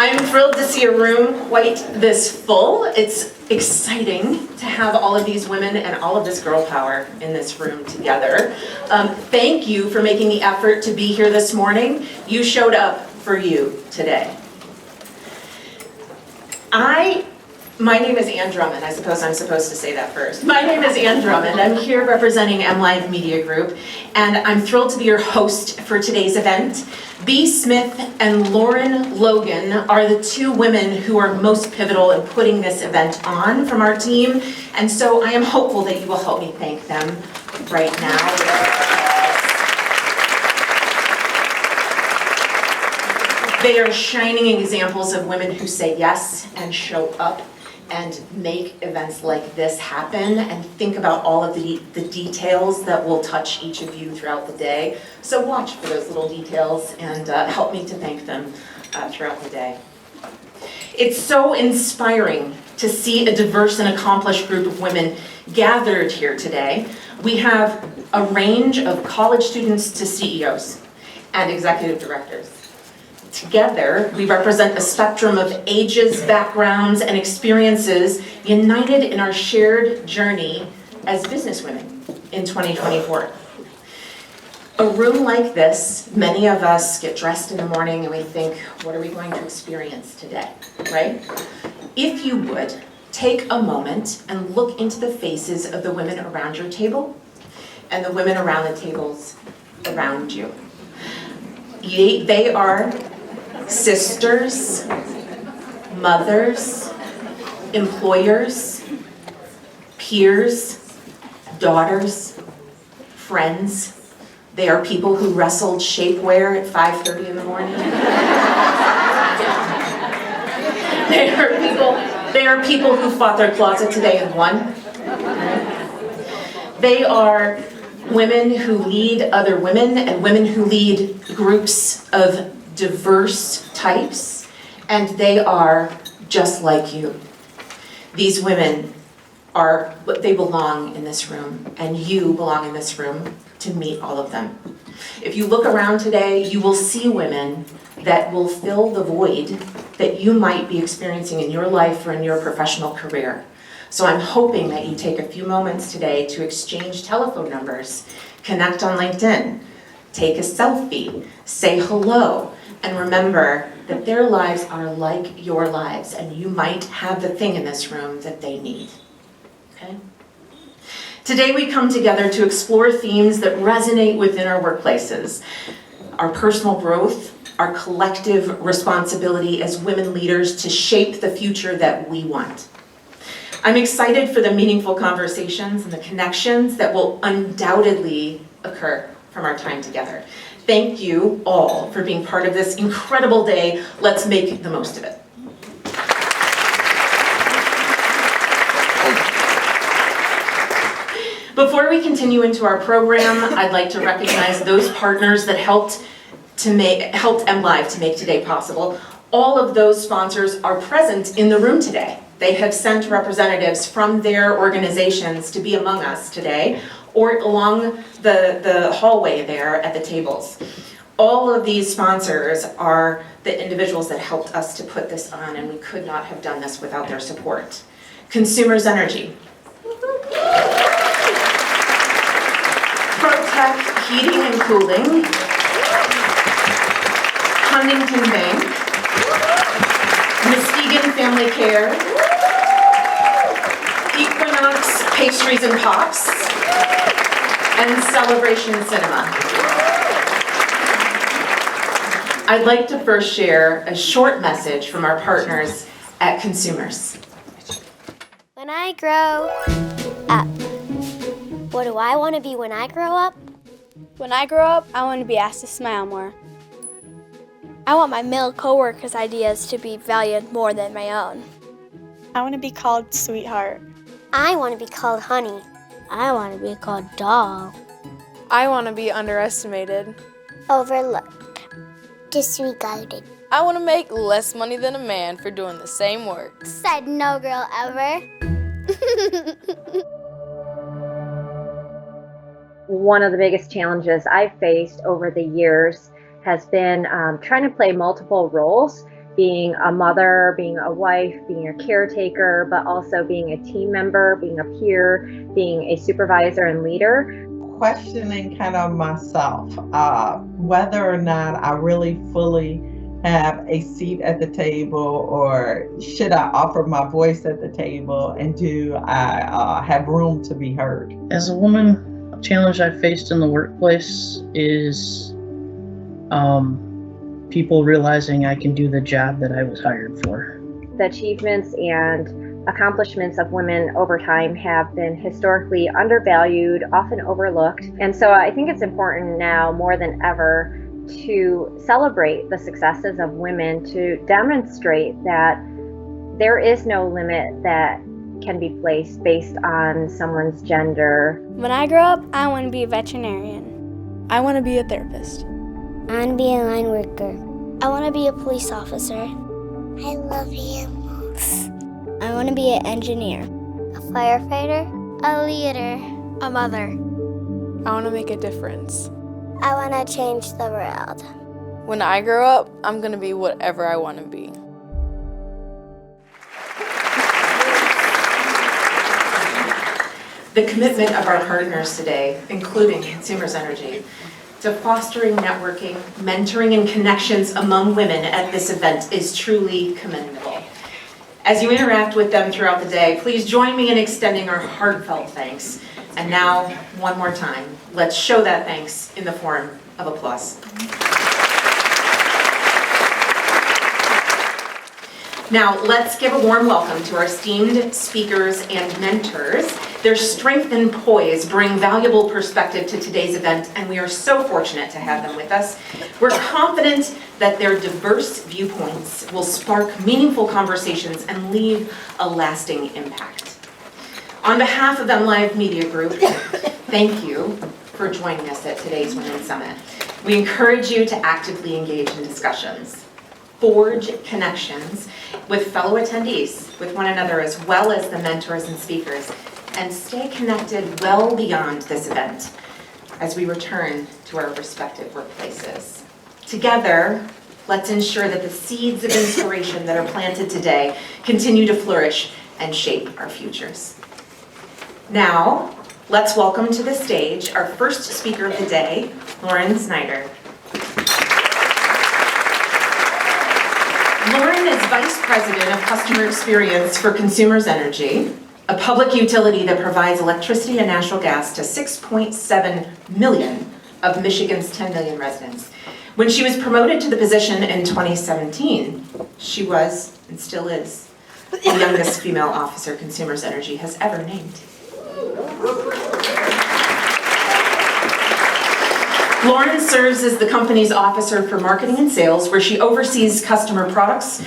I'm thrilled to see a room quite this full. It's exciting to have all of these women and all of this girl power in this room together. Thank you for making the effort to be here this morning. You showed up for you today. My name is Ann Drummond. I suppose I'm supposed to say that first. My name is Ann Drummond. I'm here representing MLive Media Group, and I'm thrilled to be your host for today's event. Bea Smith and Lauren Logan are the two women who are most pivotal in putting this event on from our team, and so I am hopeful that you will help me thank them right now. They are shining examples of women who say yes and show up and make events like this happen and think about all of the details that will touch each of you throughout the day. So watch for those little details and help me to thank them throughout the day. It's so inspiring to see a diverse and accomplished group of women gathered here today. We have a range of college students to CEOs and executive directors. Together, we represent a spectrum of ages, backgrounds, and experiences united in our shared journey as businesswomen in 2024. A room like this, many of us get dressed in the morning and we think, what are we going to experience today, right? If you would, take a moment and look into the faces of the women around your table and the women around the tables around you. They are sisters, mothers, employers, peers, daughters, friends. They are people who wrestled shapewear at 5:30 in the morning. They are people who fought their closet today and won. They are women who lead other women and women who lead groups of diverse types, and they are just like you. These women they belong in this room, and you belong in this room to meet all of them. If you look around today, you will see women that will fill the void that you might be experiencing in your life or in your professional career. So I'm hoping that you take a few moments today to exchange telephone numbers, connect on LinkedIn, take a selfie, say hello, and remember that their lives are like your lives, and you might have the thing in this room that they need. Okay? Today we come together to explore themes that resonate within our workplaces, our personal growth, our collective responsibility as women leaders to shape the future that we want. I'm excited for the meaningful conversations and the connections that will undoubtedly occur from our time together. Thank you all for being part of this incredible day. Let's make the most of it. Before we continue into our program, I'd like to recognize those partners that helped MLive to make today possible. All of those sponsors are present in the room today. They have sent representatives from their organizations to be among us today, or along the hallway there at the tables. All of these sponsors are the individuals that helped us to put this on, and we could not have done this without their support. Consumers Energy, ProTech Heating and Cooling, Huntington Bank, Muskegon Family Care, Equinox Pastries and Pops, and Celebration Cinema. I'd like to first share a short message from our partners at Consumers. When I grow up, what do I want to be when I grow up? When I grow up, I want to be asked to smile more. I want my male coworkers' ideas to be valued more than my own. I want to be called sweetheart. I want to be called honey. I want to be called doll. I want to be underestimated. Overlooked. Disregarded. I want to make less money than a man for doing the same work. Said no girl ever. One of the biggest challenges I've faced over the years has been trying to play multiple roles being a mother, being a wife, being a caretaker, but also being a team member, being a peer, being a supervisor and leader. Questioning kind of myself, whether or not I really fully have a seat at the table, or should I offer my voice at the table, and do I have room to be heard? As a woman, a challenge I faced in the workplace is people realizing I can do the job that I was hired for. The achievements and accomplishments of women over time have been historically undervalued, often overlooked. And so I think it's important now more than ever to celebrate the successes of women, to demonstrate that there is no limit that can be placed based on someone's gender. When I grow up, I want to be a veterinarian. I want to be a therapist. I want to be a line worker. I want to be a police officer. I love animals. I want to be an engineer, a firefighter, a leader, a mother. I want to make a difference. I want to change the world. When I grow up, I'm going to be whatever I want to be. The commitment of our partners today, including Consumers Energy, to fostering networking, mentoring, and connections among women at this event is truly commendable. As you interact with them throughout the day, please join me in extending our heartfelt thanks. And now, one more time, let's show that thanks in the form of applause. Now, let's give a warm welcome to our esteemed speakers and mentors. Their strength and poise bring valuable perspective to today's event, and we are so fortunate to have them with us. We're confident that their diverse viewpoints will spark meaningful conversations and leave a lasting impact. On behalf of MLive Media Group, thank you for joining us at today's Women's Summit. We encourage you to actively engage in discussions, forge connections with fellow attendees, with one another, as well as the mentors and speakers, and stay connected well beyond this event as we return to our respective workplaces. Together, let's ensure that the seeds of inspiration that are planted today continue to flourish and shape our futures. Now, let's welcome to the stage our first speaker of the day, Lauren Snyder. Lauren is Vice President of Customer Experience for Consumers Energy, a public utility that provides electricity and natural gas to 6.7 million of Michigan's 10 million residents. When she was promoted to the position in 2017, she was, and still is, the youngest female officer Consumers Energy has ever named. Lauren serves as the company's Officer for Marketing and Sales, where she oversees customer products,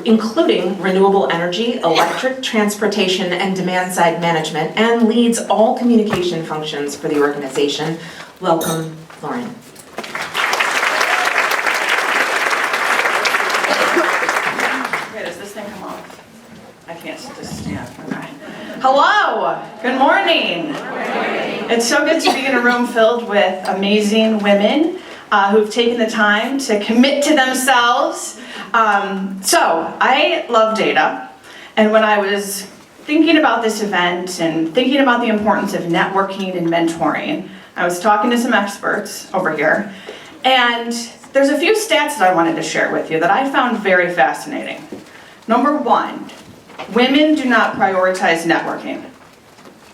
including renewable energy, electric, transportation, and demand-side management, and leads all communication functions for the organization. Welcome, Lauren. Okay, does this thing come off? I can't just stand. Okay. Hello, good morning. It's so good to be in a room filled with amazing women who've taken the time to commit to themselves. So I love data, and when I was thinking about this event and thinking about the importance of networking and mentoring, I was talking to some experts over here, and there's a few stats that I wanted to share with you that I found very fascinating. Number one, women do not prioritize networking.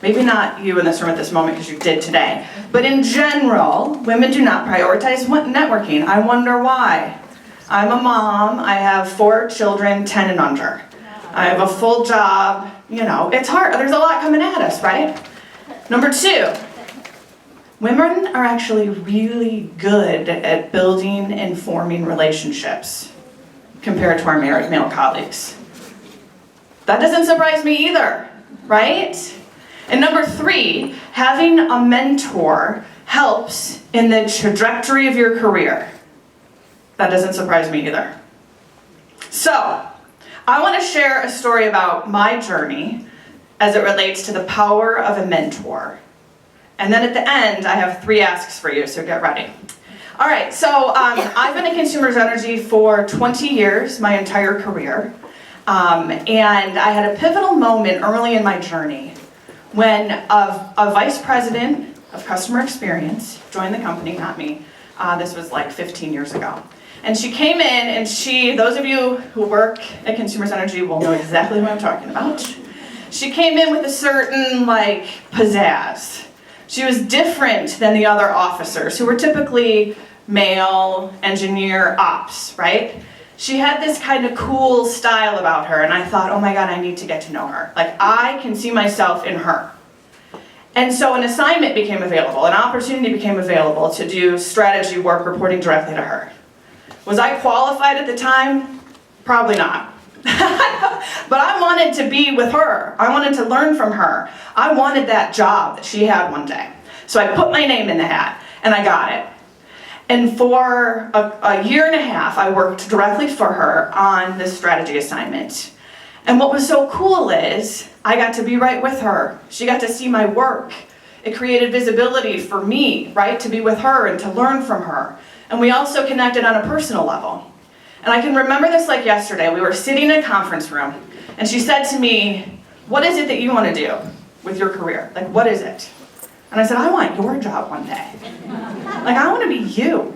Maybe not you in this room at this moment because you did today, but in general, women do not prioritize networking. I wonder why. I'm a mom, I have 4 children, 10 and under. I have a full job, you know, it's hard, there's a lot coming at us, right? Number 2, women are actually really good at building and forming relationships compared to our male colleagues. That doesn't surprise me either, right? And number 3, having a mentor helps in the trajectory of your career. That doesn't surprise me either. So, I want to share a story about my journey as it relates to the power of a mentor. And then at the end, I have 3 asks for you, so get ready. All right, so I've been in Consumers Energy for 20 years, my entire career. And I had a pivotal moment early in my journey when a vice president of customer experience joined the company, not me. This was like 15 years ago. And she came in and those of you who work at Consumers Energy will know exactly what I'm talking about. She came in with a certain like pizzazz. She was different than the other officers who were typically male, engineer, ops, right? She had this kind of cool style about her, and I thought, oh my God, I need to get to know her. Like, I can see myself in her. And so an assignment became available, an opportunity became available to do strategy work reporting directly to her. Was I qualified at the time? Probably not. But I wanted to be with her. I wanted to learn from her. I wanted that job that she had one day. So I put my name in the hat, and I got it. And for a year and a half, I worked directly for her on this strategy assignment. And what was so cool is I got to be right with her. She got to see my work. It created visibility for me, right, to be with her and to learn from her. And we also connected on a personal level. And I can remember this like yesterday. We were sitting in a conference room, and she said to me, what is it that you want to do with your career? Like, what is it? And I said, I want your job one day. Like, I want to be you.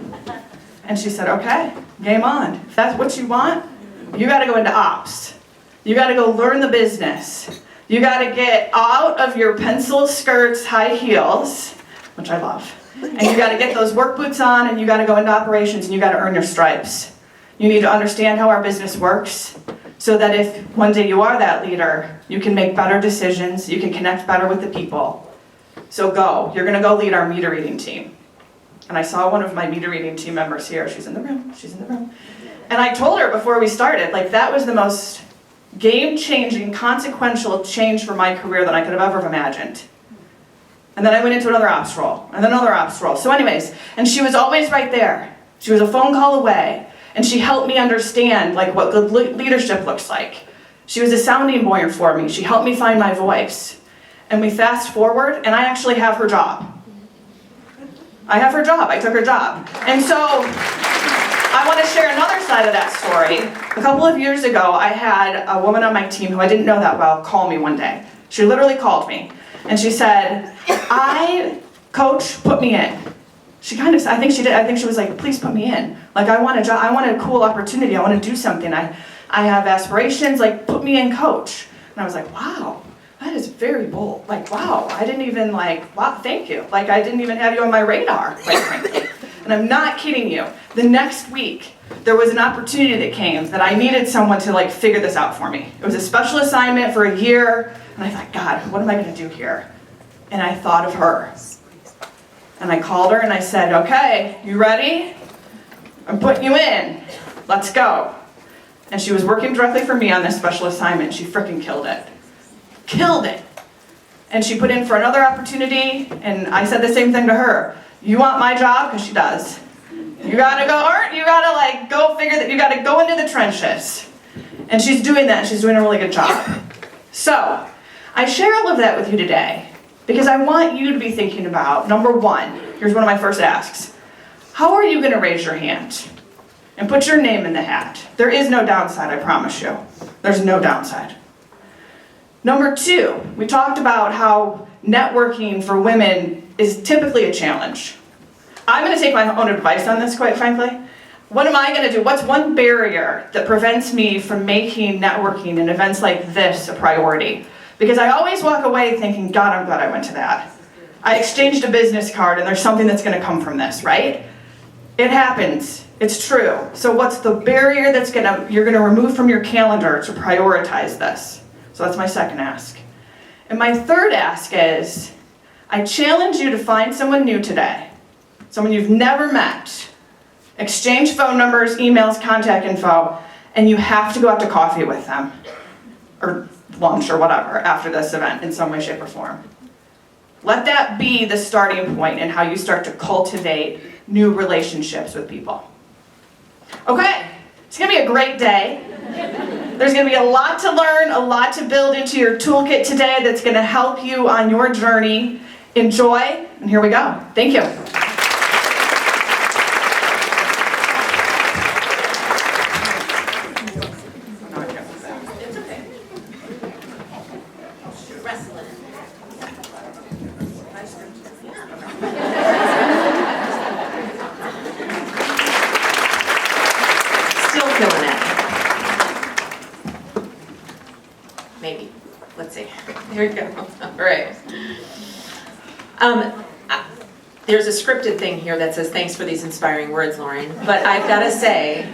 And she said, okay, game on. If that's what you want, you got to go into ops. You got to go learn the business. You got to get out of your pencil skirts, high heels, which I love. And you got to get those work boots on, and you got to go into operations, and you got to earn your stripes. You need to understand how our business works so that if one day you are that leader, you can make better decisions, you can connect better with the people. So go. You're going to go lead our meter reading team. And I saw one of my meter reading team members here. She's in the room. She's in the room. And I told her before we started, like, that was the most game-changing, consequential change for my career that I could have ever imagined. And then I went into another ops role, and then another ops role. So anyways, and she was always right there. She was a phone call away, and she helped me understand, like, what good leadership looks like. She was a sounding board for me. She helped me find my voice. And we fast forward, and I actually have her job. I have her job. I took her job. And so I want to share another side of that story. A couple of years ago, I had a woman on my team who I didn't know that well call me one day. She literally called me, and she said, Coach, put me in. She kind of, I think she did, I think she was like, please put me in. Like, I want a job, I want a cool opportunity, I want to do something. I have aspirations, like, put me in, Coach. And I was like, wow. That is very bold. Like, wow, I didn't even wow, thank you. Like, I didn't even have you on my radar, quite frankly. And I'm not kidding you. The next week, there was an opportunity that came that I needed someone to, like, figure this out for me. It was a special assignment for a year, and I thought, God, what am I going to do here? And I thought of her. And I called her and I said, okay, you ready? I'm putting you in. Let's go. And she was working directly for me on this special assignment. She freaking killed it. Killed it. And she put in for another opportunity, and I said the same thing to her. You want my job? Because she does. You gotta go figure that, you gotta go into the trenches. And she's doing that, she's doing a really good job. So, I share all of that with you today, because I want you to be thinking about, number one, here's one of my first asks. How are you gonna raise your hand? And put your name in the hat. There is no downside, I promise you. There's no downside. Number two, we talked about how networking for women is typically a challenge. I'm going to take my own advice on this, quite frankly. What am I going to do? What's one barrier that prevents me from making networking and events like this a priority? Because I always walk away thinking, God, I'm glad I went to that. I exchanged a business card and there's something that's going to come from this, right? It happens. It's true. So what's the barrier you're going to remove from your calendar to prioritize this? So that's my second ask. And my third ask is, I challenge you to find someone new today, someone you've never met, exchange phone numbers, emails, contact info, and you have to go out to coffee with them, or lunch or whatever, after this event in some way, shape, or form. Let that be the starting point in how you start to cultivate new relationships with people. Okay, it's gonna be a great day. There's going to be a lot to learn, a lot to build into your toolkit today that's going to help you on your journey. Enjoy, and here we go. Thank you. There you go. All right. There's a scripted thing here that says, thanks for these inspiring words, Lauren. But I've got to say,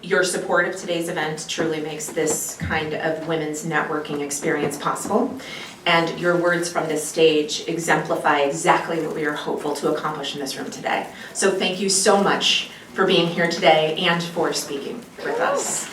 your support of today's event truly makes this kind of women's networking experience possible. And your words from this stage exemplify exactly what we are hopeful to accomplish in this room today. So thank you so much for being here today and for speaking with us.